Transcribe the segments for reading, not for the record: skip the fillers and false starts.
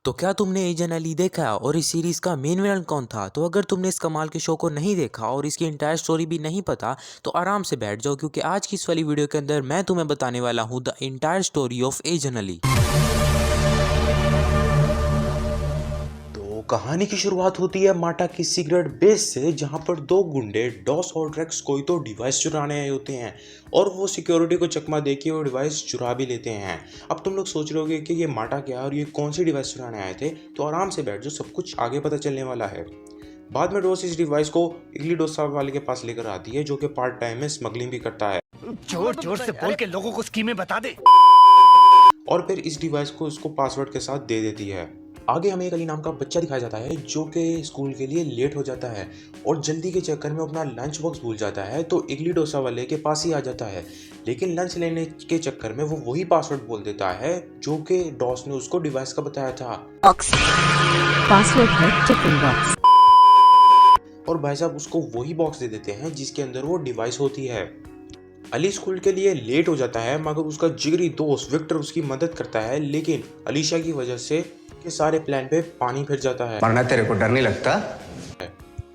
तो क्या तुमने एजेंट अली देखा और इस सीरीज का मेन विलन कौन था? तो अगर तुमने इस कमाल के शो को नहीं देखा और इसकी इंटायर स्टोरी भी नहीं पता तो आराम से बैठ जाओ, क्योंकि आज की इस वाली वीडियो के अंदर मैं तुम्हें बताने वाला हूँ the entire story of agent Ali. तो कहानी की शुरुआत होती है माटा की सीक्रेट बेस से, जहां पर दो गुंडे डॉस और ड्रेक्स कोई तो डिवाइस चुराने आए होते हैं और वो सिक्योरिटी को चकमा देके वो डिवाइस चुरा भी लेते हैं। अब तुम लोग सोच रहे होगे कि ये माटा क्या और ये कौन सी डिवाइस चुराने आए थे, तो आराम से बैठ जाओ, सब कुछ आगे पता चलने वाला है। बाद में डॉस इस डिवाइस को इडली डोसा वाले के पास लेकर आती है, जो कि पार्ट टाइम में स्मगलिंग भी करता है। जोर जोर से बोल के लोगों को स्कीमें बता दे। और फिर इस डिवाइस को उसको पासवर्ड के साथ दे देती है। आगे हमें एक अली नाम का बच्चा दिखाया जाता है, जो कि स्कूल के लिए लेट हो जाता है और जल्दी के चक्कर में अपना लंच बॉक्स भूल जाता है, तो इडली डोसा वाले के पास ही आ जाता है। लेकिन लंच लेने के चक्कर में वो वही पासवर्ड बोल देता है जो कि डॉस ने उसको डिवाइस का बताया था। पासवर्ड है टिफिन बॉक्स। और भाई साहब उसको वही बॉक्स दे देते हैं जिसके अंदर वो डिवाइस होती है। अली स्कूल के लिए लेट हो जाता है, मगर उसका जिगरी दोस्त विक्टर उसकी मदद करता है, लेकिन अलीशा की वजह से के सारे प्लान पे पानी फिर जाता है। वरना तेरे को डर नहीं लगता?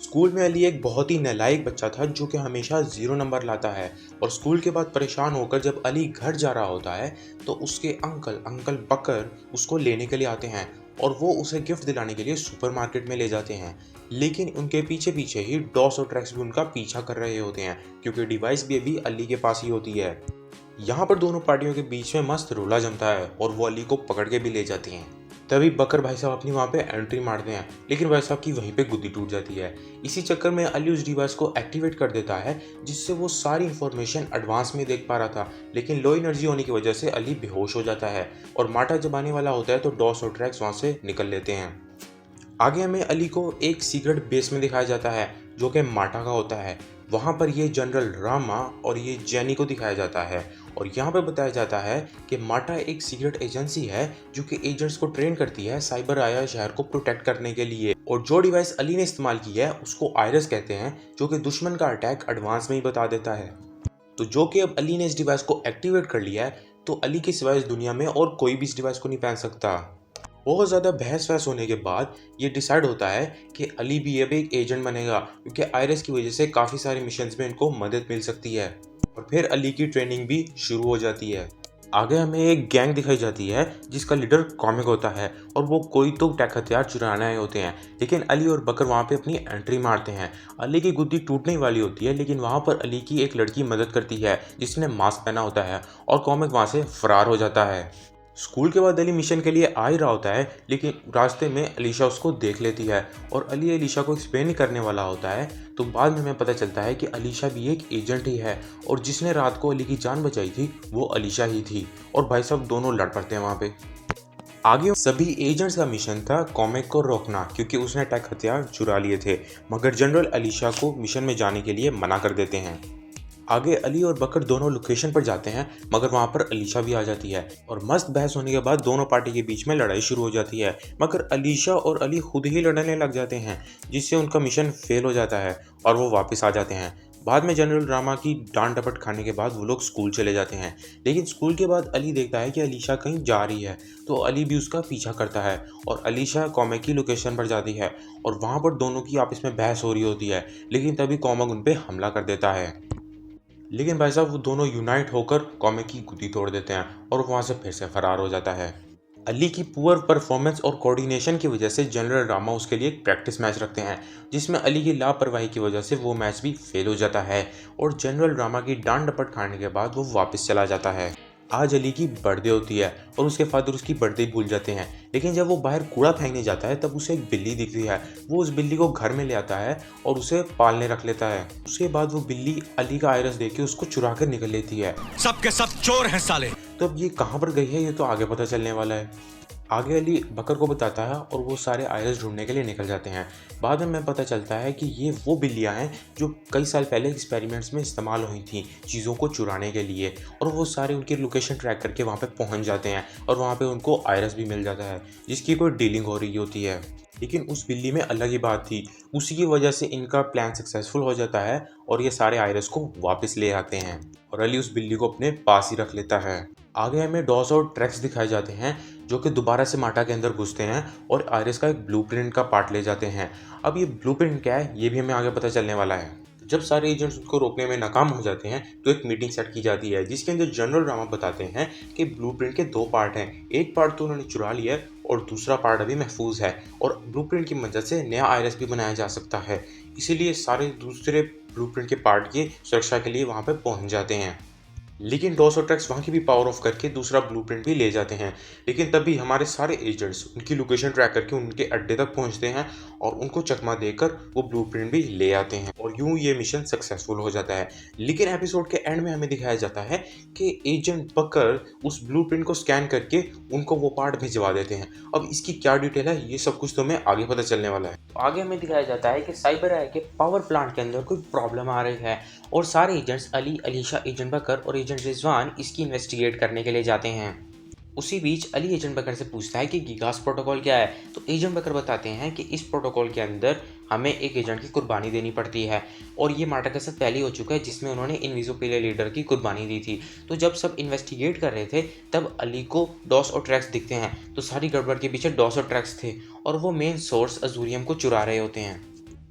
स्कूल में अली एक बहुत ही नालायक बच्चा था जो कि हमेशा 0 नंबर लाता है, और स्कूल के बाद परेशान होकर जब अली घर जा रहा होता है तो उसके अंकल बकर उसको लेने के लिए आते हैं और वो उसे गिफ्ट दिलाने के लिए सुपरमार्केट में ले जाते हैं। लेकिन उनके पीछे पीछे ही डॉस और ट्रैक्स भी उनका पीछा कर रहे होते हैं, क्योंकि डिवाइस भी अभी अली के पास ही होती है। यहाँ पर दोनों पार्टियों के बीच में मस्त रोला जमता है और वो अली को पकड़ के भी ले जाती हैं। तभी बकर भाई साहब अपनी वहाँ पे एंट्री मारते हैं, लेकिन भाई साहब की वहीं पे गुद्दी टूट जाती है। इसी चक्कर में अली उस डिवाइस को एक्टिवेट कर देता है, जिससे वो सारी इन्फॉर्मेशन एडवांस में देख पा रहा था, लेकिन लो एनर्जी होने की वजह से अली बेहोश हो जाता है और माटा जब आने वाला होता है तो डॉस और ट्रैक्स वहाँ से निकल लेते हैं। आगे हमें अली को एक सीक्रेट बेस में दिखाया जाता है जो कि माटा का होता है। वहाँ पर ये जनरल रामा और ये जैनी को दिखाया जाता है और यहाँ पर बताया जाता है कि माटा एक सीक्रेट एजेंसी है जो कि एजेंट्स को ट्रेन करती है साइबर आया शहर को प्रोटेक्ट करने के लिए। और जो डिवाइस अली ने इस्तेमाल की है उसको आयरस कहते हैं, जो कि दुश्मन का अटैक एडवांस में ही बता देता है। तो जो कि अब अली ने इस डिवाइस को एक्टिवेट कर लिया है, तो अली के सिवाय इस दुनिया में और कोई भी इस डिवाइस को नहीं पहन सकता। बहुत ज़्यादा बहस वहस होने के बाद ये डिसाइड होता है कि अली भी अब एक एजेंट बनेगा, क्योंकि आयरस की वजह से काफ़ी सारे मिशंस में इनको मदद मिल सकती है। और फिर अली की ट्रेनिंग भी शुरू हो जाती है। आगे हमें एक गैंग दिखाई जाती है जिसका लीडर कॉमिक होता है और वो कोई तो टेक हथियार चुराने आए होते हैं, लेकिन अली और बकर वहाँ पे अपनी एंट्री मारते हैं। अली की गुद्दी टूटने वाली होती है, लेकिन वहाँ पर अली की एक लड़की मदद करती है जिसने मास्क पहना होता है और कॉमिक वहाँ से फरार हो जाता है। स्कूल के बाद अली मिशन के लिए आ ही रहा होता है, लेकिन रास्ते में अलीशा उसको देख लेती है और अली अलीशा को एक्सप्लेन करने वाला होता है। तो बाद में हमें पता चलता है कि अलीशा भी एक एजेंट ही है और जिसने रात को अली की जान बचाई थी वो अलीशा ही थी। और भाई साहब दोनों लड़ पड़ते हैं वहाँ पे। आगे सभी एजेंट्स का मिशन था कॉमिक को रोकना, क्योंकि उसने टेक हथियार चुरा लिए थे, मगर जनरल अलीशा को मिशन में जाने के लिए मना कर देते हैं। आगे अली और बकर दोनों लोकेशन पर जाते हैं, मगर वहाँ पर अलीशा भी आ जाती है और मस्त बहस होने के बाद दोनों पार्टी के बीच में लड़ाई शुरू हो जाती है, मगर अलीशा और अली खुद ही लड़ने लग जाते हैं, जिससे उनका मिशन फेल हो जाता है और वो वापस आ जाते हैं। बाद में जनरल रामा की डांट डपट खाने के बाद वो लोग स्कूल चले जाते हैं, लेकिन स्कूल के बाद अली देखता है कि अलीशा कहीं जा रही है, तो अली भी उसका पीछा करता है और अलीशा कॉमिक की लोकेशन पर जाती है और वहाँ पर दोनों की आपस में बहस हो रही होती है, लेकिन तभी कॉमिक उन पर हमला कर देता है। लेकिन भाई साहब वो दोनों यूनाइट होकर कॉमिक की गुद्दी तोड़ देते हैं और वहाँ से फिर से फरार हो जाता है। अली की पुअर परफॉर्मेंस और कोऑर्डिनेशन की वजह से जनरल रामा उसके लिए एक प्रैक्टिस मैच रखते हैं, जिसमें अली की लापरवाही की वजह से वो मैच भी फेल हो जाता है और जनरल रामा की डांट डपट खाने के बाद वो वापस चला जाता है। आज अली की बर्थडे होती है और उसके फादर उसकी बर्थडे भूल जाते हैं, लेकिन जब वो बाहर कूड़ा फेंकने जाता है तब उसे एक बिल्ली दिखती है। वो उस बिल्ली को घर में ले आता है और उसे पालने रख लेता है। उसके बाद वो बिल्ली अली का आयरस देख के उसको चुरा कर निकल लेती है। सब के सब चोर हैं साले। तो अब ये कहाँ पर गई है ये तो आगे पता चलने वाला है। आगे अली बकर को बताता है और वो सारे आयरस ढूंढने के लिए निकल जाते हैं। बाद में हमें पता चलता है कि ये वो बिल्लियाँ हैं जो कई साल पहले एक्सपेरिमेंट्स में इस्तेमाल हुई थी चीज़ों को चुराने के लिए, और वो सारे उनकी लोकेशन ट्रैक करके वहाँ पे पहुँच जाते हैं और वहाँ पे उनको आयरस भी मिल जाता है जिसकी कोई डीलिंग हो रही होती है। लेकिन उस बिल्ली में अलग ही बात थी, उसी की वजह से इनका प्लान सक्सेसफुल हो जाता है और ये सारे आयरस को वापस ले आते हैं और अली उस बिल्ली को अपने पास ही रख लेता है। आगे हमें डॉस और ट्रैक्स दिखाए जाते हैं जो कि दोबारा से मार्टा के अंदर घुसते हैं और आयरिस का एक ब्लूप्रिंट का पार्ट ले जाते हैं। अब ये ब्लूप्रिंट क्या है ये भी हमें आगे पता चलने वाला है। जब सारे एजेंट्स उसको रोकने में नाकाम हो जाते हैं तो एक मीटिंग सेट की जाती है जिसके अंदर जनरल रामा बताते हैं कि ब्लूप्रिंट के 2 पार्ट हैं, एक पार्ट तो उन्होंने चुरा लिया है और दूसरा पार्ट अभी महफूज है और ब्लूप्रिंट की मदद से नया आयरिस भी बनाया जा सकता है। इसीलिए सारे दूसरे ब्लूप्रिंट के पार्ट की सुरक्षा के लिए वहाँ पर पहुँच जाते हैं। लेकिन डॉस और ट्रैक्स वहाँ की भी पावर ऑफ करके दूसरा ब्लूप्रिंट भी ले जाते हैं। लेकिन तभी हमारे सारे एजेंट्स उनकी लोकेशन ट्रैक करके उनके अड्डे तक पहुँचते हैं और उनको चकमा देकर वो ब्लूप्रिंट भी ले आते हैं और यूं ये मिशन सक्सेसफुल हो जाता है। लेकिन एपिसोड के एंड में हमें दिखाया जाता है कि एजेंट बकर उस ब्लूप्रिंट को स्कैन करके उनको वो पार्ट भिजवा देते हैं। अब इसकी क्या डिटेल है ये सब कुछ तो हमें आगे पता चलने वाला है। तो आगे हमें दिखाया जाता है कि साइबर आई के पावर प्लांट के अंदर कोई प्रॉब्लम आ रही है और सारे एजेंट्स अली, अलीशा, एजेंट बकर और एजेंट रिजवान इसकी इन्वेस्टिगेट करने के लिए जाते हैं। उसी बीच अली एजेंट बकर से पूछता है कि गीगास प्रोटोकॉल क्या है। तो एजेंट बकर बताते हैं कि इस प्रोटोकॉल के अंदर हमें एक एजेंट की कुर्बानी देनी पड़ती है और ये मार्टा के साथ पहले हो चुका है जिसमें उन्होंने इनविजिबल लीडर की कुर्बानी दी थी। तो जब सब इन्वेस्टिगेट कर रहे थे तब अली को डॉस और ट्रैक्स दिखते हैं। तो सारी गड़बड़ के पीछे डॉस और ट्रैक्स थे और वो मेन सोर्स अजूरियम को चुरा रहे होते हैं।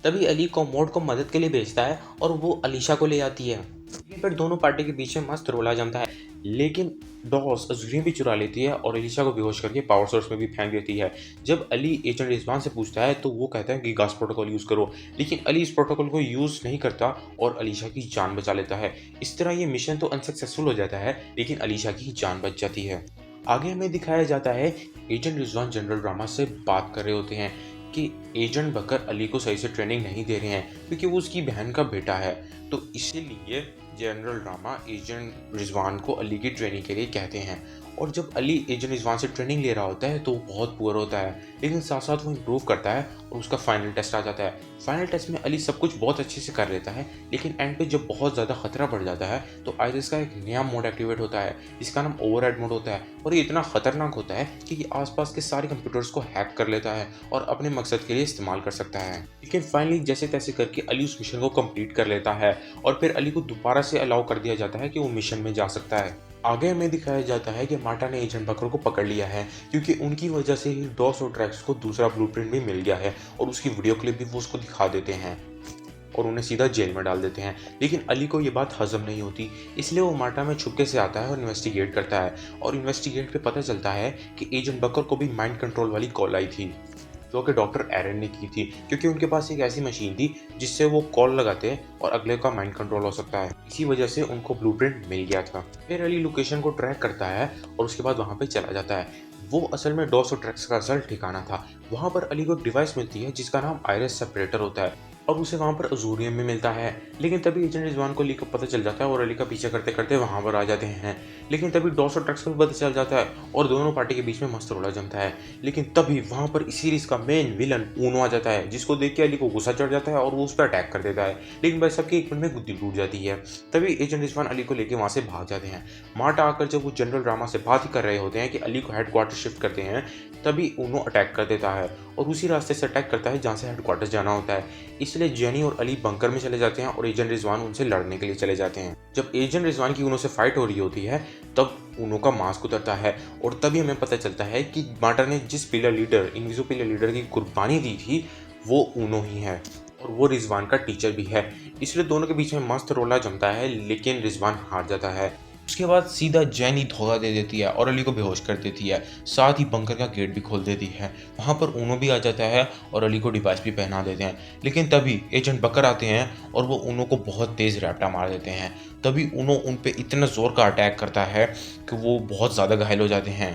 तभी अली कॉमोड को मदद के लिए भेजता है और वो अलीशा को ले आती है। लेकिन फिर दोनों पार्टी के बीच में मस्त रोला जमता है, लेकिन डॉस अजूरियम भी चुरा लेती है और अलीशा को बेहोश करके पावर सोर्स में भी फेंक देती है। जब अली एजेंट रिजवान से पूछता है तो वो कहता है कि गीगास प्रोटोकॉल यूज़ करो, लेकिन अली इस प्रोटोकॉल को यूज़ नहीं करता और अलीशा की जान बचा लेता है। इस तरह ये मिशन तो अनसक्सेसफुल हो जाता है लेकिन अलीशा की जान बच जाती है। आगे हमें दिखाया जाता है एजेंट रिजवान जनरल रामा से बात कर रहे होते हैं कि एजेंट बकर अली को सही से ट्रेनिंग नहीं दे रहे हैं क्योंकि वो उसकी बहन का बेटा है। तो इसीलिए जनरल रामा एजेंट रिजवान को अली की ट्रेनिंग के लिए कहते हैं और जब अली एजेंट रिजवान से ट्रेनिंग ले रहा होता है तो वो बहुत पुअर होता है, लेकिन साथ साथ वो इम्प्रूव करता है और उसका फाइनल टेस्ट आ जाता है। फाइनल टेस्ट में अली सब कुछ बहुत अच्छे से कर लेता है, लेकिन एंड पे जब बहुत ज़्यादा खतरा बढ़ जाता है तो आयरिस का एक नया मोड एक्टिवेट होता है जिसका नाम ओवरराइड मोड होता है और ये इतना खतरनाक होता है कि ये आसपास के सारे कंप्यूटर्स को हैक कर लेता है और अपने मकसद के लिए इस्तेमाल कर सकता है। लेकिन फाइनली जैसे तैसे करके अली उस मिशन को कंप्लीट कर लेता है और फिर अली को दोबारा से अलाउ कर दिया जाता है कि वो मिशन में जा सकता है। आगे हमें दिखाया जाता है कि मार्टा ने एजेंट बकर को पकड़ लिया है क्योंकि उनकी वजह से ही डॉस और ट्रैक्स को दूसरा ब्लूप्रिंट भी मिल गया है और उसकी वीडियो क्लिप भी वो उसको दिखा देते हैं और उन्हें सीधा जेल में डाल देते हैं। लेकिन अली को ये बात हजम नहीं होती, इसलिए वो मार्टा में छुपके से आता है और इन्वेस्टिगेट करता है और इन्वेस्टिगेट पे पता चलता है कि एजेंट बकर को भी माइंड कंट्रोल वाली कॉल आई थी जो कि डॉक्टर एरन ने की थी क्योंकि उनके पास एक ऐसी मशीन थी जिससे वो कॉल लगाते और अगले का माइंड कंट्रोल हो सकता है। इसी वजह से उनको ब्लूप्रिंट मिल गया था। फिर अली लोकेशन को ट्रैक करता है और उसके बाद वहाँ पे चला जाता है। वो असल में डॉस और ट्रैक्स का असल ठिकाना था। वहाँ पर अली को एक डिवाइस मिलती है जिसका नाम आयरिस सेपरेटर होता है और उसे वहाँ पर अजूरियम में मिलता है। लेकिन तभी एजेंट रिजवान को अली का पता चल जाता है और अली का पीछे करते करते वहाँ पर आ जाते हैं। लेकिन तभी डॉस और ट्रैक्स को भी पता चल जाता है और दोनों पार्टी के बीच में मस्त रोला जमता है। लेकिन तभी वहाँ पर इस सीरीज का मेन विलन ऊनो आ जाता है जिसको देख के अली को गुस्सा चढ़ जाता है और वो उस पर अटैक कर देता है। लेकिन भाई सबके एक मिनट में गुद्दी टूट जाती है। तभी एजेंट रिजवान अली को लेकर वहाँ से भाग जाते हैं। मार्टा आकर जब वो जनरल रामा से बात ही कर रहे होते हैं कि अली को हेडक्वार्टर शिफ्ट करते हैं तभी ऊनो अटैक कर देता है और उसी रास्ते से अटैक करता है जहाँ से हेडक्वार्टर जाना होता है। इसलिए जेनी और अली बंकर में चले जाते हैं और एजेंट रिजवान उनसे लड़ने के लिए चले जाते हैं। जब एजेंट रिजवान की ऊनो से फाइट हो रही होती है तब ऊनो का मास्क उतरता है और तभी हमें पता चलता है कि मार्टा ने जिस पिलर लीडर इनविजिबल लीडर की कुर्बानी दी थी वो ऊनो ही है और वो रिजवान का टीचर भी है। इसलिए दोनों के बीच में मस्त रोला जमता है लेकिन रिजवान हार जाता है। उसके बाद सीधा जेनी धोखा दे देती है और अली को बेहोश कर देती है, साथ ही बंकर का गेट भी खोल देती है। वहाँ पर ऊनो भी आ जाता है और अली को डिवाइस भी पहना देते हैं। लेकिन तभी एजेंट बकर आते हैं और वो ऊनो को बहुत तेज़ रैप्टा मार देते हैं। तभी ऊनो उन पे इतना ज़ोर का अटैक करता है कि वो बहुत ज़्यादा घायल हो जाते हैं।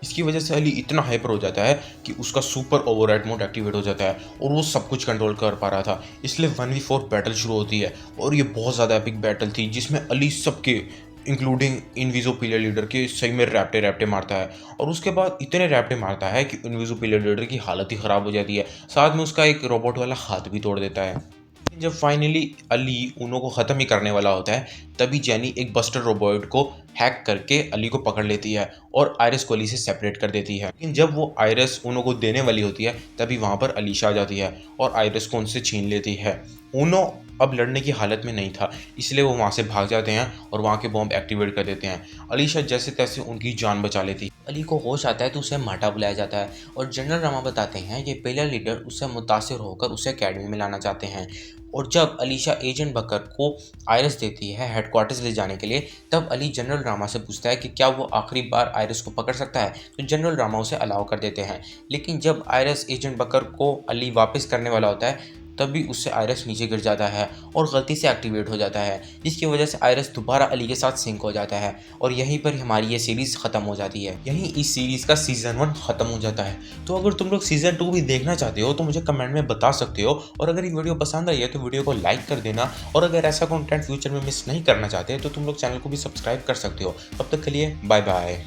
इसकी वजह से अली इतना हाइपर हो जाता है कि उसका सुपर ओवरराइड मोड एक्टिवेट हो जाता है और वो सब कुछ कंट्रोल कर पा रहा था। इसलिए 1v4 बैटल शुरू होती है और ये बहुत ज़्यादा एपिक बैटल थी जिसमें अली सबके इंक्लूडिंग इनविजिबल लीडर के सही में रैप्टे मारता है और उसके बाद इतने रैप्टे मारता है कि इनविजिबल लीडर की हालत ही ख़राब हो जाती है। साथ में उसका एक रोबोट वाला हाथ भी तोड़ देता है। जब फाइनली अली ऊनो को ख़त्म ही करने वाला होता है तभी जेनी एक बस्टर रोबोट को हैक करके अली को पकड़ लेती है और आयरिस को अली से सेपरेट कर देती है। लेकिन जब वो आयरिस ऊनो को देने वाली होती है तभी वहाँ पर अलीशा आ जाती है और आयरिस को उनसे छीन लेती है। ऊनो अब लड़ने की हालत में नहीं था इसलिए वो वहाँ से भाग जाते हैं और वहाँ के बॉम्ब एक्टिवेट कर देते हैं। अलीशा जैसे तैसे उनकी जान बचा लेती है। अली को होश आता है तो उसे माटा बुलाया जाता है और जनरल रामा बताते हैं कि पहला लीडर उससे मुतासिर होकर उसे एकेडमी में लाना चाहते हैं। और जब अलीशा एजेंट बकर को आयरस देती है हेडक्वार्टर्स ले जाने के लिए, तब अली जनरल रामा से पूछता है कि क्या वो आखिरी बार आयरस को पकड़ सकता है, तो जनरल रामा उसे अलाउ कर देते हैं। लेकिन जब आयरस एजेंट बकर को अली वापस करने वाला होता है, तभी उससे आयरस नीचे गिर जाता है और गलती से एक्टिवेट हो जाता है, जिसकी वजह से आयरस दोबारा अली के साथ सिंक हो जाता है और यहीं पर हमारी ये सीरीज़ ख़त्म हो जाती है। यहीं इस सीरीज़ का सीज़न 1 ख़त्म हो जाता है। तो अगर तुम लोग सीज़न 2 भी देखना चाहते हो तो मुझे कमेंट में बता सकते हो, और अगर ये वीडियो पसंद आई है तो वीडियो को लाइक कर देना, और अगर ऐसा कंटेंट फ्यूचर में मिस नहीं करना चाहते तो तुम लोग चैनल को भी सब्सक्राइब कर सकते हो। तब तक के लिए बाय बाय।